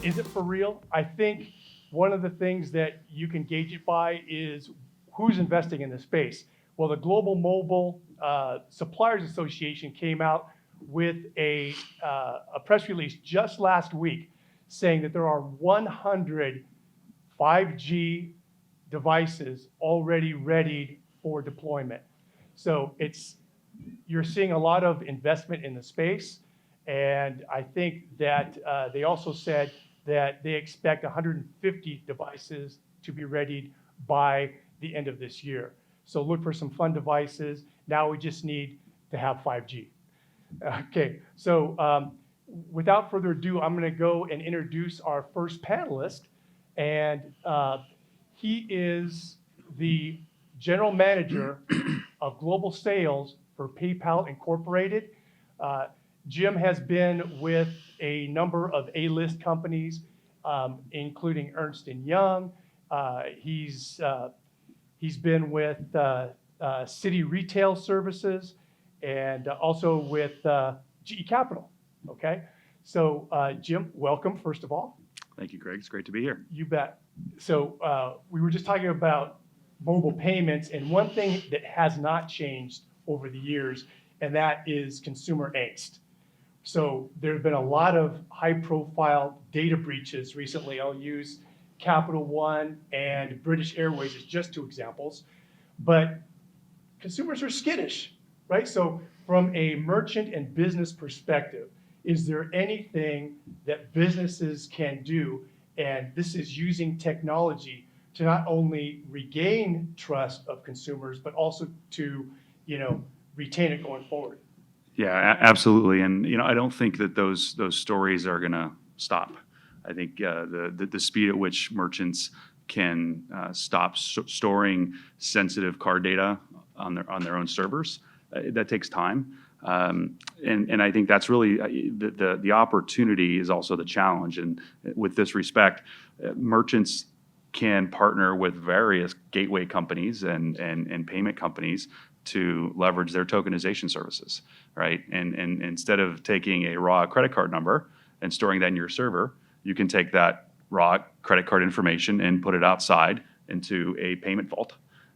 Is it for real? I think one of the things that you can gauge it by is who's investing in the space. Well, the Global Mobile Suppliers Association came out with a press release just last week saying that there are 100 5G devices already ready for deployment. So you're seeing a lot of investment in the space. And I think that they also said that they expect 150 devices to be readied by the end of this year. So look for some fun devices. Now we just need to have 5G. Okay, so without further ado, I'm going to go and introduce our first panelist. And he is the general manager of global sales for PayPal Incorporated. Jim has been with a number of A-list companies, including Ernst & Young. He's been with Citi Retail Services and also with GE Capital, okay? So Jim, welcome, first of all. Thank you, Greg. It's great to be here. You bet. So we were just talking about mobile payments, and one thing that has not changed over the years, and that is consumer angst. So there have been a lot of high-profile data breaches recently. I'll use Capital One and British Airways as just two examples. But consumers are skittish, right? So from a merchant and business perspective, is there anything that businesses can do? And this is using technology to not only regain trust of consumers, but also to, retain it going forward. Yeah, absolutely. And I don't think that those stories are going to stop. I think the speed at which merchants can stop storing sensitive card data on their own servers, that takes time. And I think that's really the opportunity is also the challenge. And with this respect, merchants can partner with various gateway companies and payment companies to leverage their tokenization services, right? And instead of taking a raw credit card number and storing that in your server, you can take that raw credit card information and put it outside into a payment vault,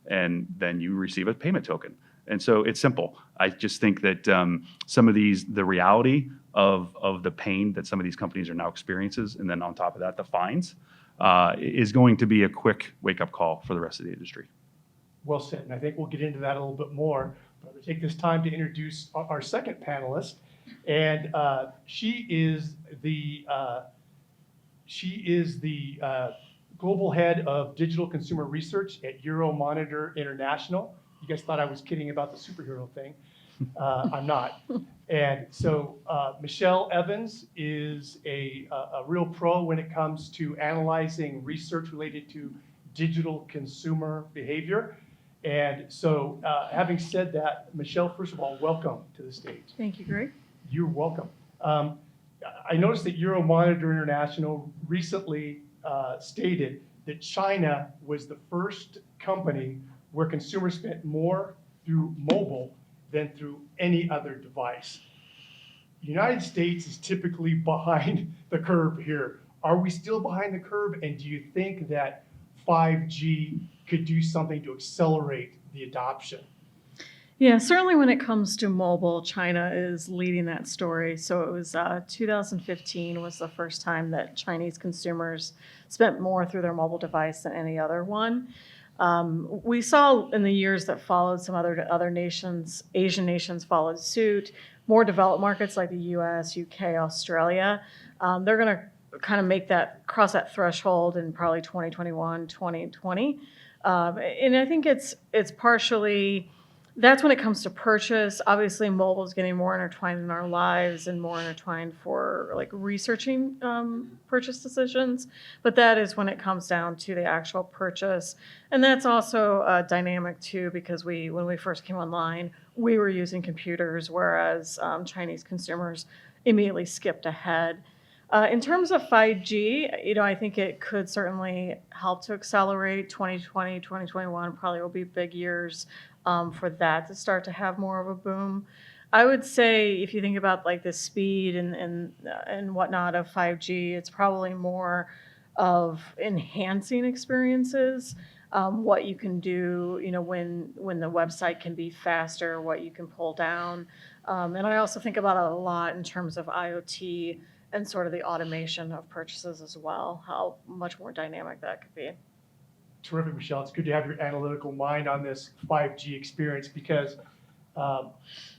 and then you receive a payment token. And so it's simple. I just think that some of the reality of the pain that some of these companies are now experiences, and then on top of that, the fines, is going to be a quick wake-up call for the rest of the industry. Well said, and I think we'll get into that a little bit more. But I'm going to take this time to introduce our second panelist, and she is the global head of digital consumer research at Euromonitor International. You guys thought I was kidding about the superhero thing. I'm not. And so Michelle Evans is a real pro when it comes to analyzing research related to digital consumer behavior. And so having said that, Michelle, first of all, welcome to the stage. Thank you, Greg. You're welcome. I noticed that Euromonitor International recently stated that China was the first company where consumers spent more through mobile than through any other device. The United States is typically behind the curve here. Are we still behind the curve? And do you think that 5G could do something to accelerate the adoption? Yeah, certainly when it comes to mobile, China is leading that story. So it was 2015 was the first time that Chinese consumers spent more through their mobile device than any other one. We saw in the years that followed some other nations, Asian nations followed suit. More developed markets like the US, UK, Australia, they're going to kind of cross that threshold in probably 2021, 2020. And I think it's partially, that's when it comes to purchase. Obviously, mobile is getting more intertwined in our lives and more intertwined for like researching purchase decisions. But that is when it comes down to the actual purchase. And that's also dynamic too, because when we first came online, we were using computers, whereas Chinese consumers immediately skipped ahead. In terms of 5G, I think it could certainly help to accelerate. 2020, 2021 probably will be big years for that to start to have more of a boom. I would say if you think about like the speed and whatnot of 5G, it's probably more of enhancing experiences. What you can do, when the website can be faster, what you can pull down, and I also think about it a lot in terms of IoT and sort of the automation of purchases as well. How much more dynamic that could be. Terrific, Michelle. It's good to have your analytical mind on this 5G experience because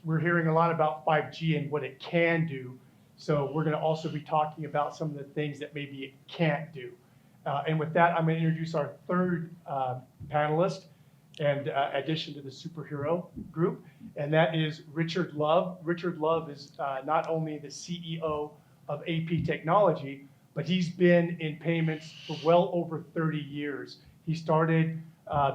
we're hearing a lot about 5G and what it can do. So we're going to also be talking about some of the things that maybe it can't do. And with that, I'm going to introduce our third panelist and addition to the superhero group, and that is Richard Love. Richard Love is not only the CEO of AP Technology, but he's been in payments for well over 30 years. He started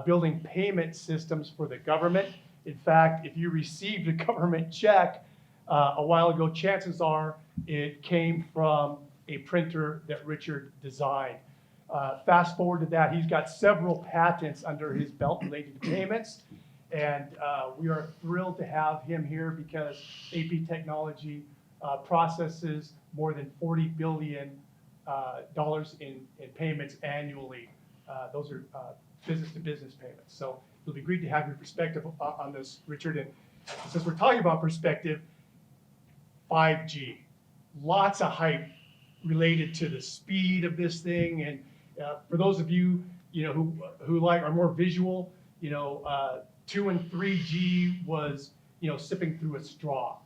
building payment systems for the government. In fact, if you received a government check a while ago, chances are it came from a printer that Richard designed. Fast forward to that, he's got several patents under his belt related to payments. And we are thrilled to have him here because AP Technology processes more than $40 billion in payments annually. Those are business-to-business payments. So it'll be great to have your perspective on this, Richard. And since we're talking about perspective, 5G, lots of hype related to the speed of this thing. And for those of you, who are more visual, 2 and 3G was, sipping through a straw.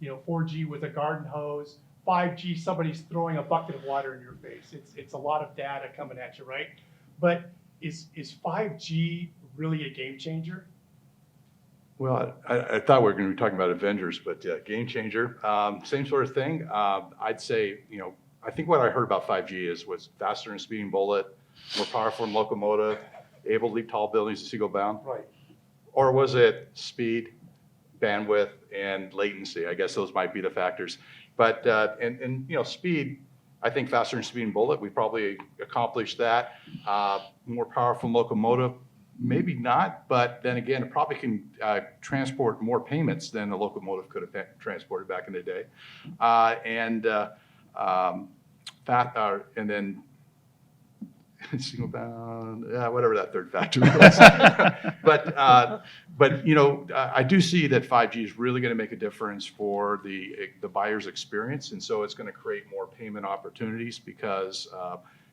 4G with a garden hose. 5G, somebody's throwing a bucket of water in your face. It's a lot of data coming at you, right? But is 5G really a game changer? Well, I thought we were going to be talking about Avengers, but game changer. Same sort of thing. I'd say, I think what I heard about 5G was faster than a speeding bullet, more powerful than locomotive, able to leap tall buildings to single bound. Right. Or was it speed, bandwidth, and latency? I guess those might be the factors. But speed, I think faster than a speeding bullet. We probably accomplished that. More powerful locomotive, maybe not. But then again, it probably can transport more payments than the locomotive could have transported back in the day. And then single bound, whatever that third factor was. but I do see that 5G is really going to make a difference for the buyer's experience, and so it's going to create more payment opportunities because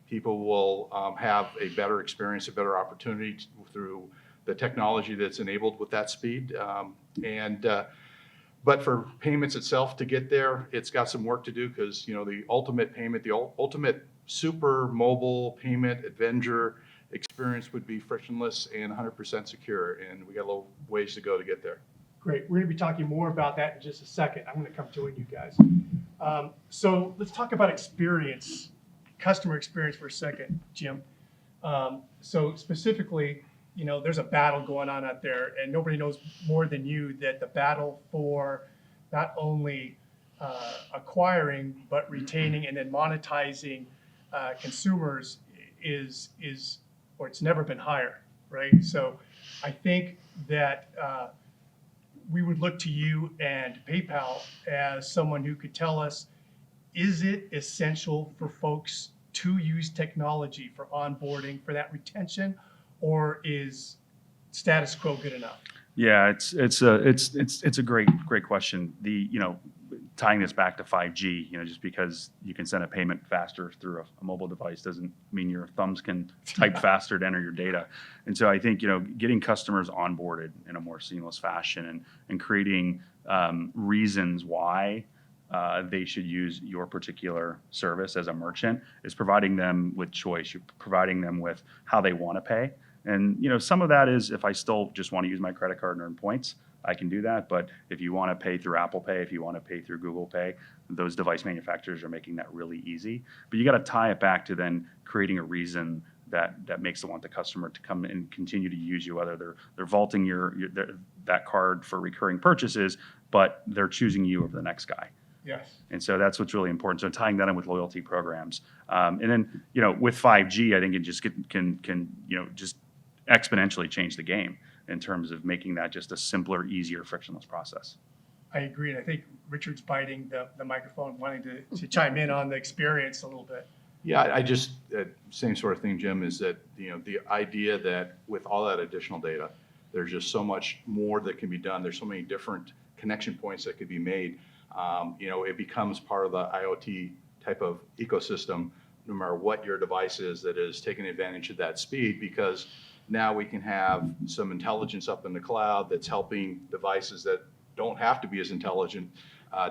people will have a better experience, a better opportunity through the technology that's enabled with that speed. But for payments itself to get there, it's got some work to do because the ultimate payment, the ultimate super mobile payment Avenger experience would be frictionless and 100% secure, and we got a little ways to go to get there. Great. We're going to be talking more about that in just a second. I'm going to come join you guys. So let's talk about experience, customer experience for a second, Jim. So specifically, there's a battle going on out there, and nobody knows more than you that the battle for not only acquiring but retaining and then monetizing consumers is or it's never been higher, right? So I think that we would look to you and PayPal as someone who could tell us, is it essential for folks to use technology for onboarding, for that retention, or is status quo good enough? Yeah, it's a great question. Tying this back to 5G, just because you can send a payment faster through a mobile device doesn't mean your thumbs can type faster to enter your data. And so I think, getting customers onboarded in a more seamless fashion and creating reasons why they should use your particular service as a merchant is providing them with choice. You're providing them with how they want to pay. And, some of that is if I still just want to use my credit card and earn points, I can do that. But if you want to pay through Apple Pay, if you want to pay through Google Pay, those device manufacturers are making that really easy. But you got to tie it back to then creating a reason that makes them want the customer to come and continue to use you, whether they're vaulting that card for recurring purchases, but they're choosing you over the next guy. Yes. And so that's what's really important. So tying that in with loyalty programs, and then with 5G, I think it just can just exponentially change the game in terms of making that just a simpler, easier, frictionless process. I agree, and I think Richard's biting the microphone, wanting to chime in on the experience a little bit. Yeah, I just, same sort of thing, Jim, is that, the idea that with all that additional data, there's just so much more that can be done. There's so many different connection points that could be made. It becomes part of the IoT type of ecosystem, no matter what your device is that is taking advantage of that speed, because now we can have some intelligence up in the cloud that's helping devices that don't have to be as intelligent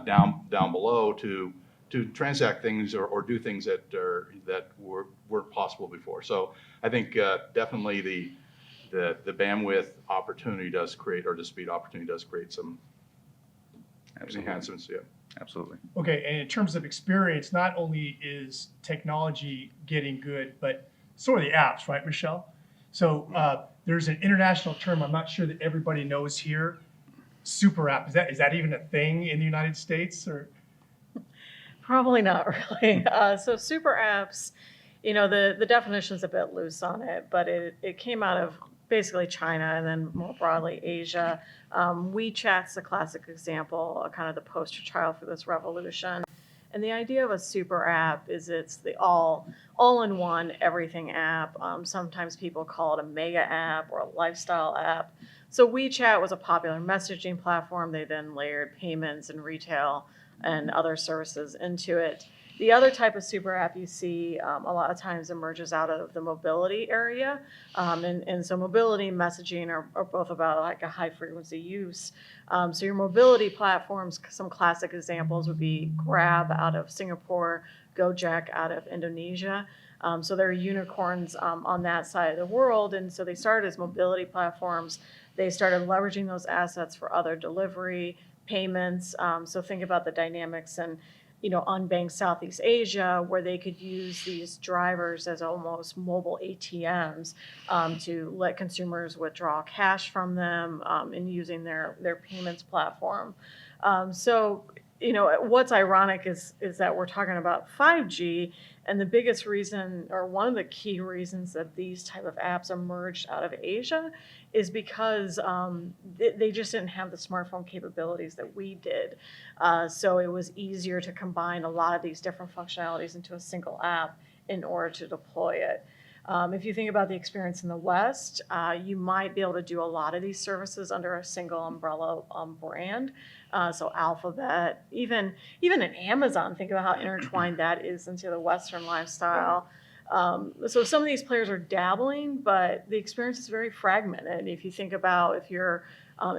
down below to transact things or do things that weren't possible before. So I think definitely the bandwidth opportunity does create, or the speed opportunity does create some enhancements. Yeah. Absolutely. Okay, and in terms of experience, not only is technology getting good, but so are the apps, right, Michelle? So there's an international term I'm not sure that everybody knows here, super app. Is that even a thing in the United States, or? Probably not really. So super apps, the definition's a bit loose on it, but it came out of basically China and then more broadly Asia. WeChat's a classic example, kind of the poster child for this revolution. And the idea of a super app is it's the all-in-one everything app. Sometimes people call it a mega app or a lifestyle app. So WeChat was a popular messaging platform. They then layered payments and retail and other services into it. The other type of super app you see a lot of times emerges out of the mobility area. And so mobility and messaging are both about like a high frequency use. So your mobility platforms, some classic examples would be Grab out of Singapore, Gojek out of Indonesia. So they're unicorns on that side of the world. And so they started as mobility platforms. They started leveraging those assets for other delivery, payments. So think about the dynamics and unbanked Southeast Asia, where they could use these drivers as almost mobile ATMs to let consumers withdraw cash from them in using their payments platform. So what's ironic is that we're talking about 5G, and the biggest reason, or one of the key reasons that these type of apps emerged out of Asia is because they just didn't have the smartphone capabilities that we did. So it was easier to combine a lot of these different functionalities into a single app in order to deploy it. If you think about the experience in the West, you might be able to do a lot of these services under a single umbrella brand. So Alphabet, even in Amazon, think about how intertwined that is into the Western lifestyle. So some of these players are dabbling, but the experience is very fragmented. If you think about if you're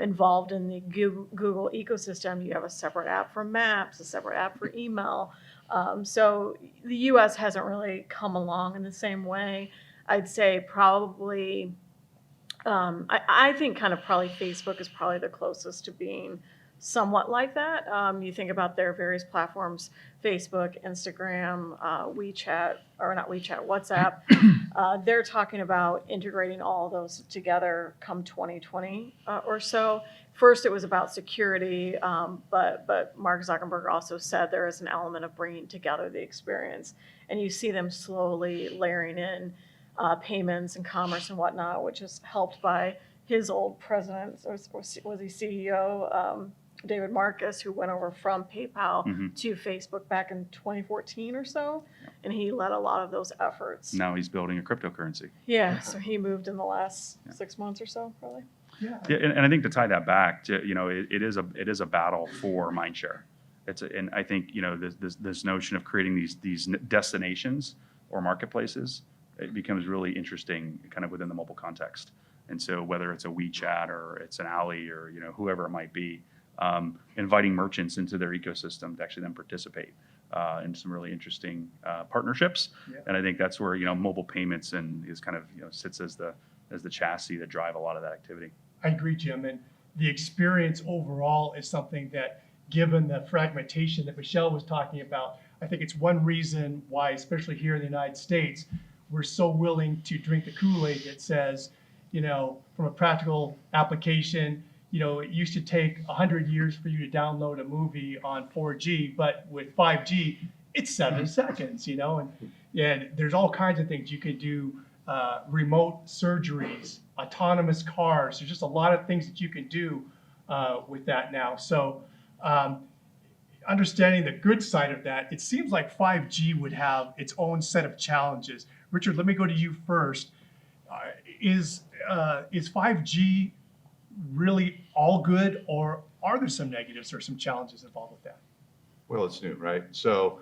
involved in the Google ecosystem, you have a separate app for Maps, a separate app for email. So the US hasn't really come along in the same way. I'd say probably, I think kind of probably Facebook is probably the closest to being somewhat like that. You think about their various platforms, Facebook, Instagram, WeChat, or not WeChat, WhatsApp. They're talking about integrating all of those together come 2020 or so. First, it was about security, but Mark Zuckerberg also said there is an element of bringing together the experience. And you see them slowly layering in payments and commerce and whatnot, which is helped by his old president, was he CEO, David Marcus, who went over from PayPal to Facebook back in 2014 or so, and he led a lot of those efforts. Now he's building a cryptocurrency. Yeah, so he moved in the last 6 months or so, probably. Yeah. Yeah, and I think to tie that back, to, it is a battle for mindshare. And I think this notion of creating these destinations or marketplaces, it becomes really interesting, kind of within the mobile context. And so whether it's a WeChat or it's an Ally or whoever it might be, inviting merchants into their ecosystem to actually then participate in some really interesting partnerships. Yeah. And I think that's where mobile payments is kind of sits as the chassis that drive a lot of that activity. I agree, Jim. And the experience overall is something that, given the fragmentation that Michelle was talking about, I think it's one reason why, especially here in the United States, we're so willing to drink the Kool-Aid that says, from a practical application, it used to take 100 years for you to download a movie on 4G, but with 5G, it's 7 seconds, and there's all kinds of things you could do, remote surgeries, autonomous cars. There's just a lot of things that you can do with that now. So Um, Understanding the good side of that, it seems like 5G would have its own set of challenges. Richard, let me go to you first. Is 5G really all good, or are there some negatives or some challenges involved with that? Well, it's new, right? So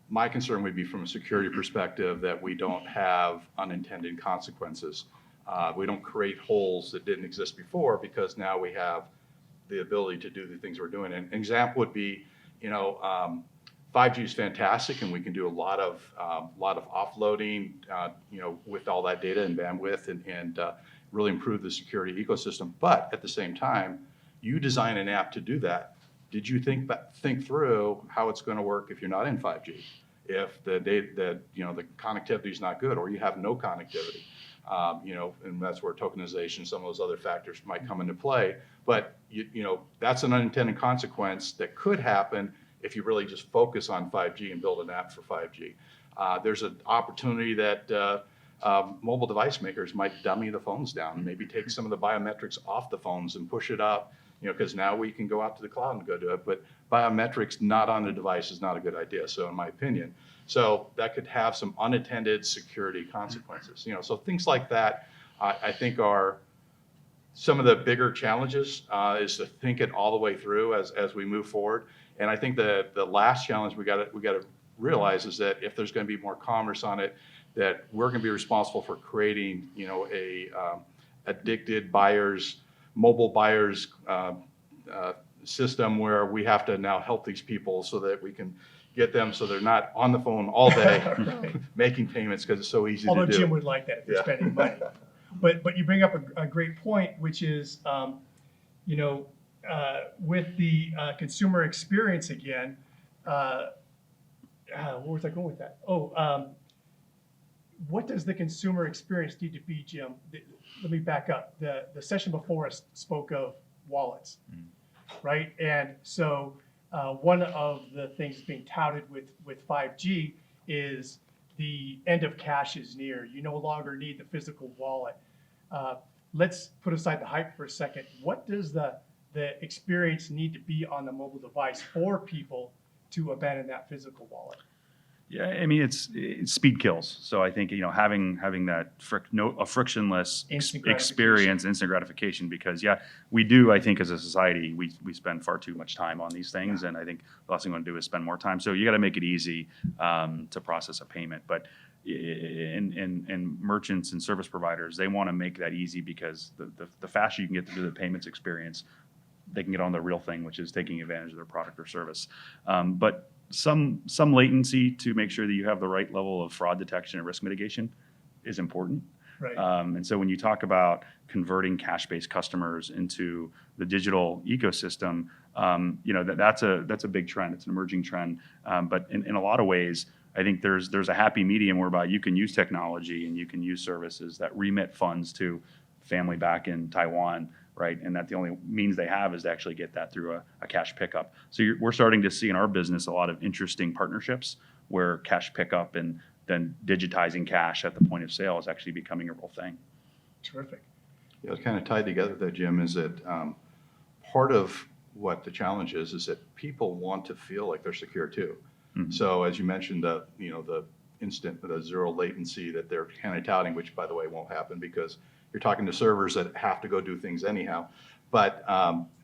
my concern would be from a security perspective that we don't have unintended consequences. We don't create holes that didn't exist before because now we have the ability to do the things we're doing. And an example would be, 5G is fantastic, and we can do a lot of offloading, with all that data and bandwidth, and really improve the security ecosystem. But at the same time, you design an app to do that. Did you think through how it's going to work if you're not in 5G? If the connectivity is not good, or you have no connectivity, and that's where tokenization, some of those other factors might come into play. But that's an unintended consequence that could happen if you really just focus on 5G and build an app for 5G. There's an opportunity that mobile device makers might dummy the phones down, maybe take some of the biometrics off the phones and push it up, because now we can go out to the cloud and go do it. But biometrics not on the device is not a good idea, so in my opinion. So that could have some unintended security consequences. So things like that, I think are some of the bigger challenges, is to think it all the way through as we move forward. And I think the last challenge we got to realize is that if there's going to be more commerce on it, that we're going to be responsible for creating, a addicted mobile buyers system where we have to now help these people so that we can get them so they're not on the phone all day making payments because it's so easy Although to do. Jim would like that if you're Yeah. spending money. But you bring up a great point, which is, with the consumer experience again, where was I going with that? What does the consumer experience need to be, Jim? Let me back up. The session before us spoke of wallets, right? And so one of the things being touted with 5G is the end of cash is near. You no longer need the physical wallet. Let's put aside the hype for a second. What does the experience need to be on the mobile device for people to abandon that physical wallet? Yeah, I mean, it's speed kills. So I think, having that a frictionless Instant gratification. experience, instant gratification, because we do, I think as a society, we spend far too much time on these things. And I think the last thing we want to do is spend more time. So you got to make it easy to process a payment. But in merchants and service providers, they want to make that easy because the faster you can get through the payments experience, they can get on the real thing, which is taking advantage of their product or service. But some latency to make sure that you have the right level of fraud detection and risk mitigation is important. Right. And so when you talk about converting cash-based customers into the digital ecosystem, that's a big trend. It's an emerging trend. But in a lot of ways, I think there's a happy medium whereby you can use technology and you can use services that remit funds to family back in Taiwan, right? And that the only means they have is to actually get that through a cash pickup. So we're starting to see in our business a lot of interesting partnerships where cash pickup and then digitizing cash at the point of sale is actually becoming a real thing. Terrific. Yeah, it's kind of tied together there, Jim, is that part of what the challenge is that people want to feel like they're secure too. Mm-hmm. So as you mentioned, the zero latency that they're kind of touting, which by the way won't happen because you're talking to servers that have to go do things anyhow. But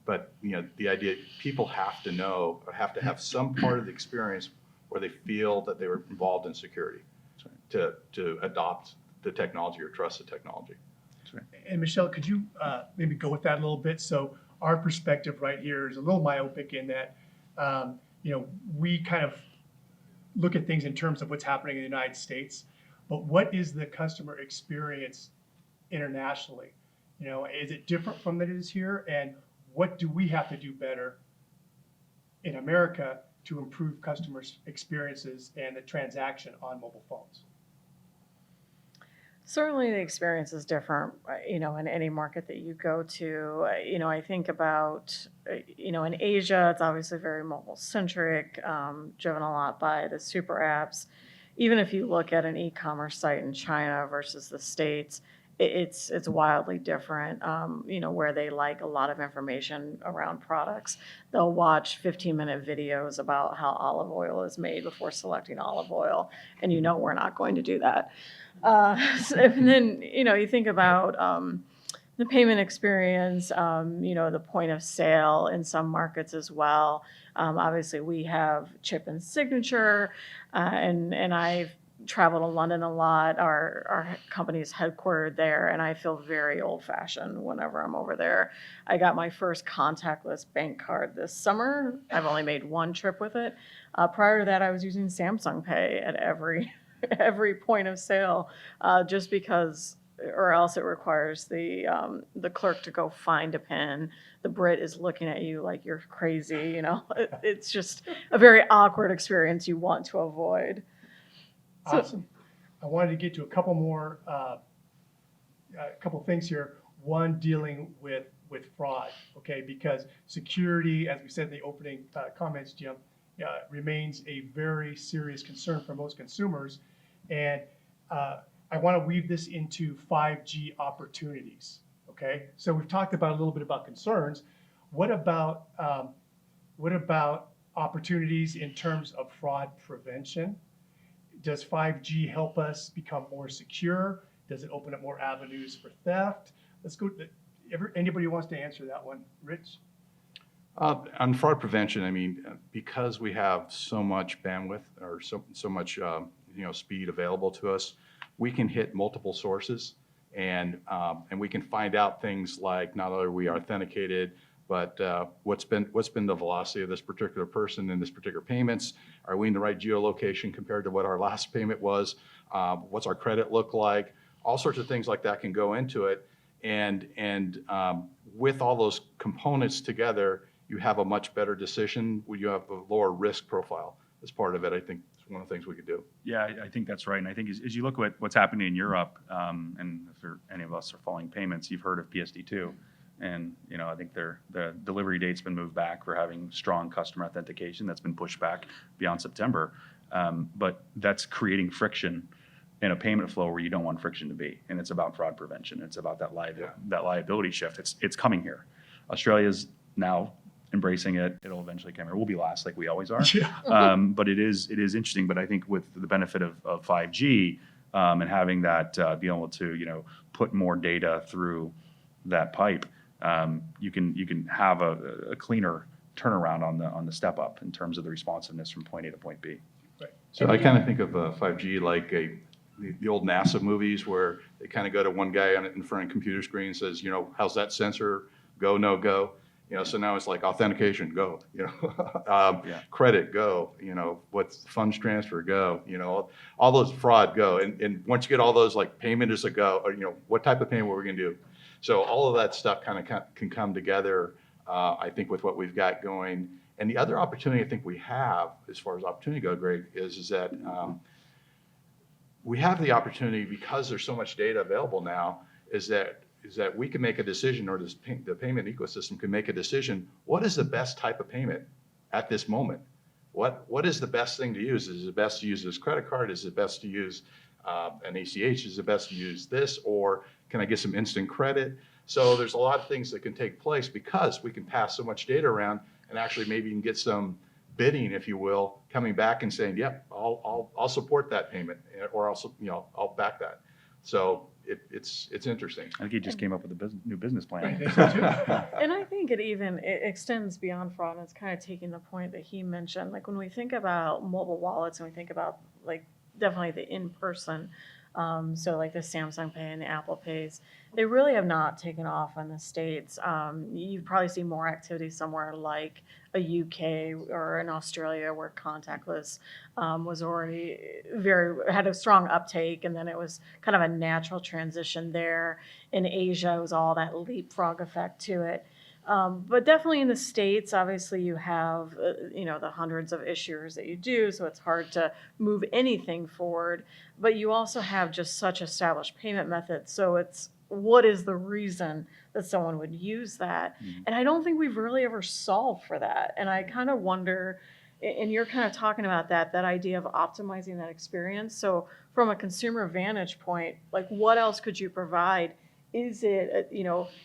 the idea people have to have some part of the experience where they feel that they were involved in security to adopt the technology or trust the technology. And Michelle, could you maybe go with that a little bit? So our perspective right here is a little myopic in that, we kind of look at things in terms of what's happening in the United States, but what is the customer experience internationally? Is it different from that it is here? And what do we have to do better in America to improve customers' experiences and the transaction on mobile phones? Certainly the experience is different, in any market that you go to. I think about, in Asia, it's obviously very mobile centric, driven a lot by the super apps. Even if you look at an e-commerce site in China versus the States, it's wildly different. Where they like a lot of information around products, they'll watch 15-minute videos about how olive oil is made before selecting olive oil, and we're not going to do that. And then you think about the payment experience, the point of sale in some markets as well. Obviously, we have chip and signature, and I've traveled to London a lot. Our company is headquartered there, and I feel very old-fashioned whenever I'm over there. I got my first contactless bank card this summer. I've only made one trip with it. Prior to that, I was using Samsung Pay at every point of sale, just because, or else it requires the clerk to go find a PIN. The Brit is looking at you like you're crazy. It's just a very awkward experience you want to avoid. So- Awesome. I wanted to get to a couple more, couple things here. One, dealing with fraud, okay? Because security, as we said in the opening comments, Jim, remains a very serious concern for most consumers. And I want to weave this into 5G opportunities, okay? So we've talked about a little bit about concerns. What about opportunities in terms of fraud prevention? Does 5G help us become more secure? Does it open up more avenues for theft? Let's go. Anybody wants to answer that one? Rich? On fraud prevention, I mean, because we have so much bandwidth or so much speed available to us, we can hit multiple sources, and we can find out things like not only are we authenticated, but what's been the velocity of this particular person in this particular payments? Are we in the right geolocation compared to what our last payment was? What's our credit look like? All sorts of things like that can go into it, and with all those components together, you have a much better decision. You have a lower risk profile as part of it. I think it's one of the things we could do. Yeah, I think that's right. And I think as you look at what's happening in Europe, and if any of us are following payments, you've heard of PSD2. And I think the delivery date's been moved back for having strong customer authentication. That's been pushed back beyond September. But that's creating friction in a payment flow where you don't want friction to be. And it's about fraud prevention. It's about that liability shift. It's coming here. Australia's now embracing it. It'll eventually come here. We'll be last, like we always are. Yeah. But it is interesting. But I think with the benefit of 5G and having that, being able to put more data through that pipe, you can have a cleaner turnaround on the step up in terms of the responsiveness from point A to point B. Right. So I kind of think of 5G like the old NASA movies where they kind of go to one guy in front of a computer screen and says, how's that sensor? Go, no go. So now it's like authentication, go. Credit, go. What's funds transfer, go. All those fraud, go. And once you get all those, like payment is a go. Or, what type of payment are we going to do? So all of that stuff kind of can come together, I think, with what we've got going. And the other opportunity I think we have, as far as opportunity go, Greg, is that we have the opportunity, because there's so much data available now, is that we can make a decision, or the payment ecosystem can make a decision. What is the best type of payment at this moment? What is the best thing to use? Is it best to use this credit card? Is it best to use an ACH? Is it best to use this? Or can I get some instant credit? So there's a lot of things that can take place because we can pass so much data around, and actually maybe you can get some bidding, if you will, coming back and saying, yep, I'll support that payment, or I'll back that. So it's interesting. I think he just came up with a new business I plan. think so too. And I think it extends beyond fraud. And it's kind of taking the point that he mentioned. Like when we think about mobile wallets and we think about like definitely the in-person, so like the Samsung Pay and the Apple Pays, they really have not taken off in the States. You probably see more activity somewhere like a UK or in Australia where contactless was already had a strong uptake, and then it was kind of a natural transition there. In Asia, it was all that leapfrog effect to it. But definitely in the States, obviously you have, the hundreds of issuers that you do, so it's hard to move anything forward. But you also have just such established payment methods, so it's what is the reason that someone would use that? Mhm. And I don't think we've really ever solved for that. And I kind of wonder and you're kind of talking about that idea of optimizing that experience. So from a consumer vantage point, like what else could you provide? Is it,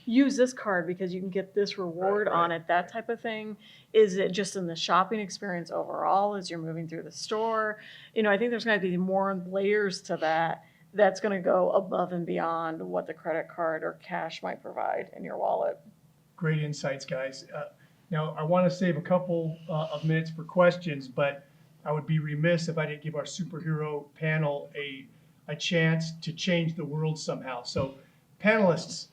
use this card because you can get this reward on it, that type of thing? Is it just in the shopping experience overall as you're moving through the store? I think there's going to be more layers to that that's going to go above and beyond what the credit card or cash might provide in your wallet. Great insights, guys. Now, I want to save a couple of minutes for questions, but I would be remiss if I didn't give our superhero panel a chance to change the world somehow. So, panelists,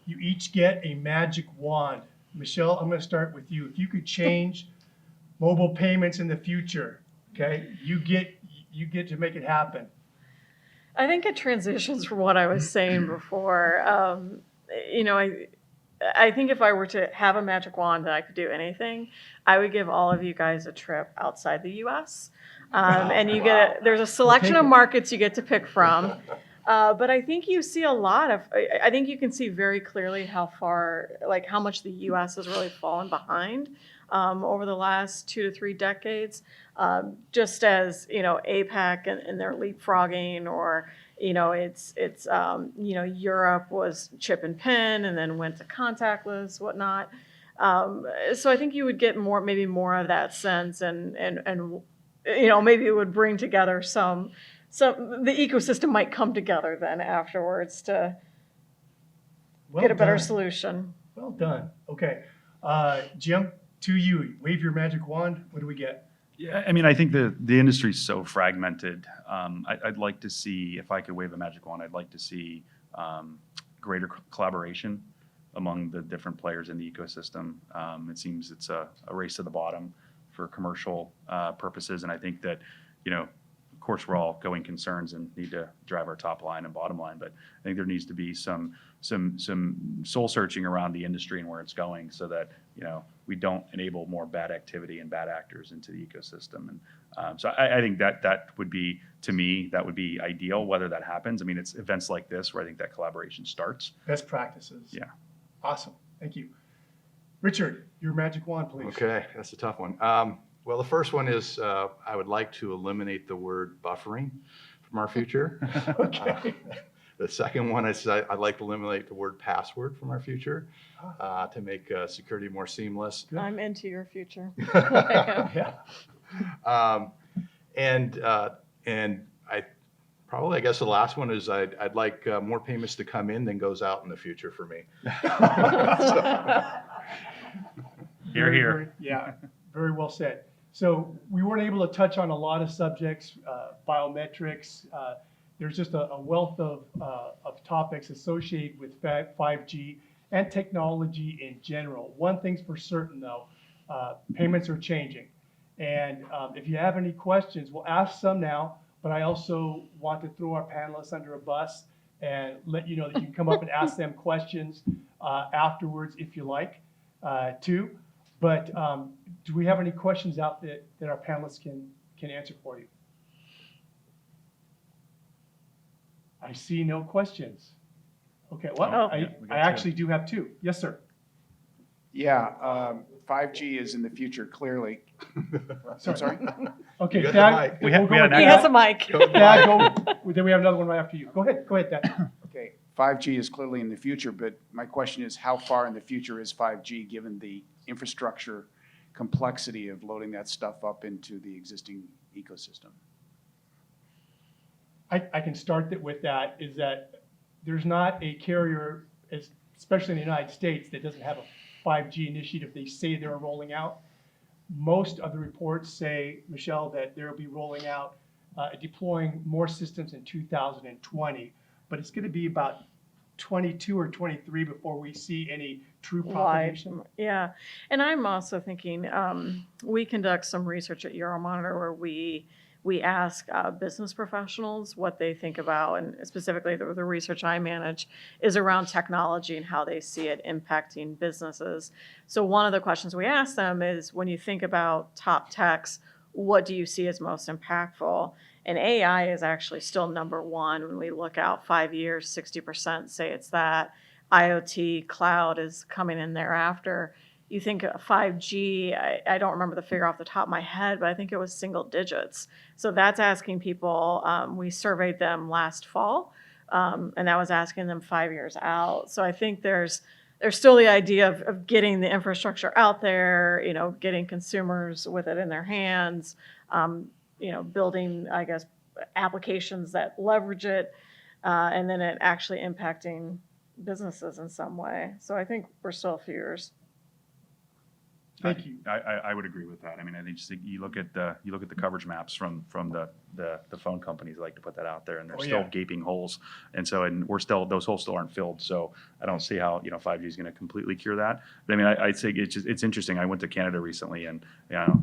you each get a magic wand. Michelle, I'm going to start with you. If you could change mobile payments in the future, okay, you get to make it happen. I think it transitions from what I was saying before. I think if I were to have a magic wand that I could do anything, I would give all of you guys a trip outside the U.S. And you there's a selection of markets you get to pick from. But I think you see I think you can see very clearly how much the U.S. has really fallen behind over the last 2 to 3 decades. Just as, APAC and their leapfrogging, or, Europe was chip and pin and then went to contactless, whatnot. So I think you would get maybe more of that sense, and maybe it would bring together the ecosystem might come together then afterwards to get a better solution. Well done. Okay. Jim, to you, wave your magic wand. What do we get? Yeah, I mean, I think the industry's so fragmented. I'd like to see, if I could wave a magic wand, I'd like to see greater collaboration among the different players in the ecosystem. It seems it's a race to the bottom for commercial purposes, and I think that, of course, we're all going concerns and need to drive our top line and bottom line, but I think there needs to be some soul searching around the industry and where it's going, so that we don't enable more bad activity and bad actors into the ecosystem. And so I think that would be, to me, that would be ideal. Whether that happens, I mean, it's events like this where I think that collaboration starts. Best practices. Yeah. Awesome. Thank you. Richard, your magic wand, please. Okay, that's a tough one. Well, the first one is I would like to eliminate the word buffering from our future. Okay. The second one is I'd like to eliminate the word password from our future to make security more seamless. I'm into your future. Yeah. And I guess the last one is I'd like more payments to come in than goes out in the future for me. Hear, hear. Yeah, very well said. So we weren't able to touch on a lot of subjects, biometrics. There's just a wealth of topics associated with 5G and technology in general. One thing's for certain, though, payments are changing. And if you have any questions, we'll ask some now, but I also want to throw our panelists under a bus and let you know that you can come up and ask them questions afterwards if you like to. But do we have any questions out that our panelists can answer for you? I see no questions. Okay, well, I actually do have 2. Yes, sir. Yeah, 5G is in the future, clearly. I'm sorry? Okay, You got the Thad, mic. We had an He has a mic. Thad, go. Then we have another one right after you. Go ahead, Thad. Okay, 5G is clearly in the future, but my question is, how far in the future is 5G given the infrastructure complexity of loading that stuff up into the existing ecosystem? I can start with that, is that there's not a carrier, especially in the United States, that doesn't have a 5G initiative they say they're rolling out. Most of the reports say, Michelle, that they'll be rolling out, deploying more systems in 2020, but it's going to be about 22 or 23 before we see any true propagation. Yeah, and I'm also thinking we conduct some research at Euromonitor where we ask business professionals what they think about, and specifically the research I manage is around technology and how they see it impacting businesses. So one of the questions we ask them is, when you think about top techs, what do you see as most impactful? And AI is actually still number one. When we look out 5 years, 60% say it's that. IoT, cloud is coming in thereafter. you think of 5G, I don't remember the figure off the top of my head, but I think it was single digits. So that's asking people, we surveyed them last fall, and that was asking them 5 years out. So I think there's still the idea of getting the infrastructure out there, getting consumers with it in their hands, building, I guess, applications that leverage it, and then it actually impacting businesses in some way. So I think we're still a few years. Thank you. I would agree with that. I mean, I think just you look at the coverage maps from the phone companies like to put that out there, and there's Oh, still yeah. gaping holes, and those holes still aren't filled. So I don't see how 5G is going to completely cure that. But I mean, I'd say it's interesting. I went to Canada recently, and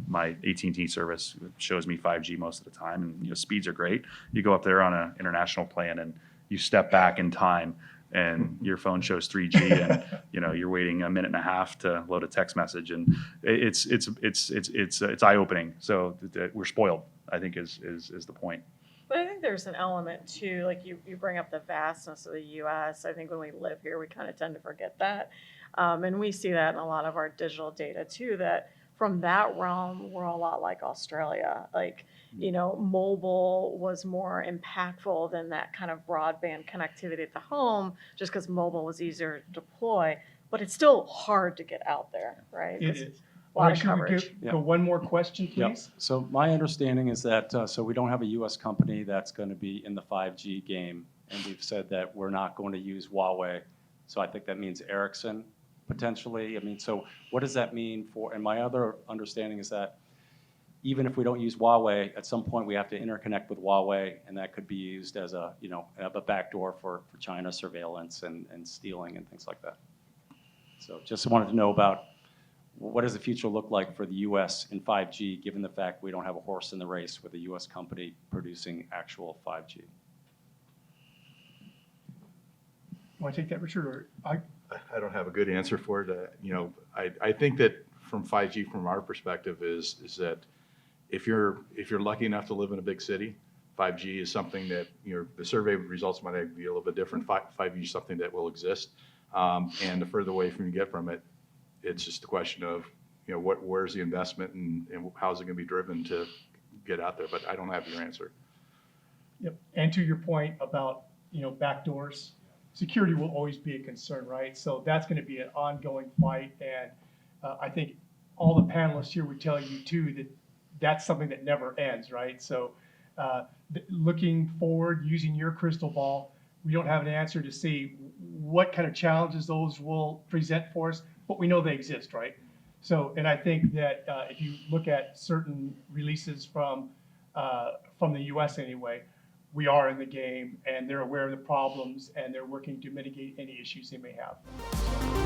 my AT&T service shows me 5G most of the time, and speeds are great. You go up there on an international plan, and you step back in time, and your phone shows 3G, and you're waiting a minute and a half to load a text message, and it's eye-opening. So that we're spoiled, I think, is the point. But I think there's an element too, like you bring up the vastness of the U.S. I think when we live here, we kind of tend to forget that. And we see that in a lot of our digital data too, that from that realm, we're a lot like Australia. Like, mobile was more impactful than that kind of broadband connectivity at the home, just because mobile was easier to deploy. But it's still hard to get out there, right? It 'Cause is. a lot All right, of should we coverage. go one more question, Yeah. please? So my understanding is that, so we don't have a US company that's going to be in the 5G game, and we've said that we're not going to use Huawei. So I think that means Ericsson potentially. I mean, so what does that mean for, and my other understanding is that even if we don't use Huawei, at some point we have to interconnect with Huawei, and that could be used as a backdoor for China surveillance and stealing and things like that. So just wanted to know about what does the future look like for the U.S. in 5G, given the fact we don't have a horse in the race with a U.S. company producing actual 5G? Want to take that, Richard? Or I don't have a good answer for it. I think that from 5G, from our perspective, is that if you're lucky enough to live in a big city, 5G is something that the survey results might be a little bit different. 5G is something that will exist, and the further away from you get from it, it's just a question of where's the investment and how's it going to be driven to get out there. But I don't have your answer. Yep. And to your point about, backdoors, security will always be a concern, right? So that's going to be an ongoing fight. And I think all the panelists here would tell you too that that's something that never ends, right? So looking forward, using your crystal ball, we don't have an answer to see what kind of challenges those will present for us, but we know they exist, right? So, and I think that if you look at certain releases from the U.S. anyway, we are in the game, and they're aware of the problems, and they're working to mitigate any issues they may have.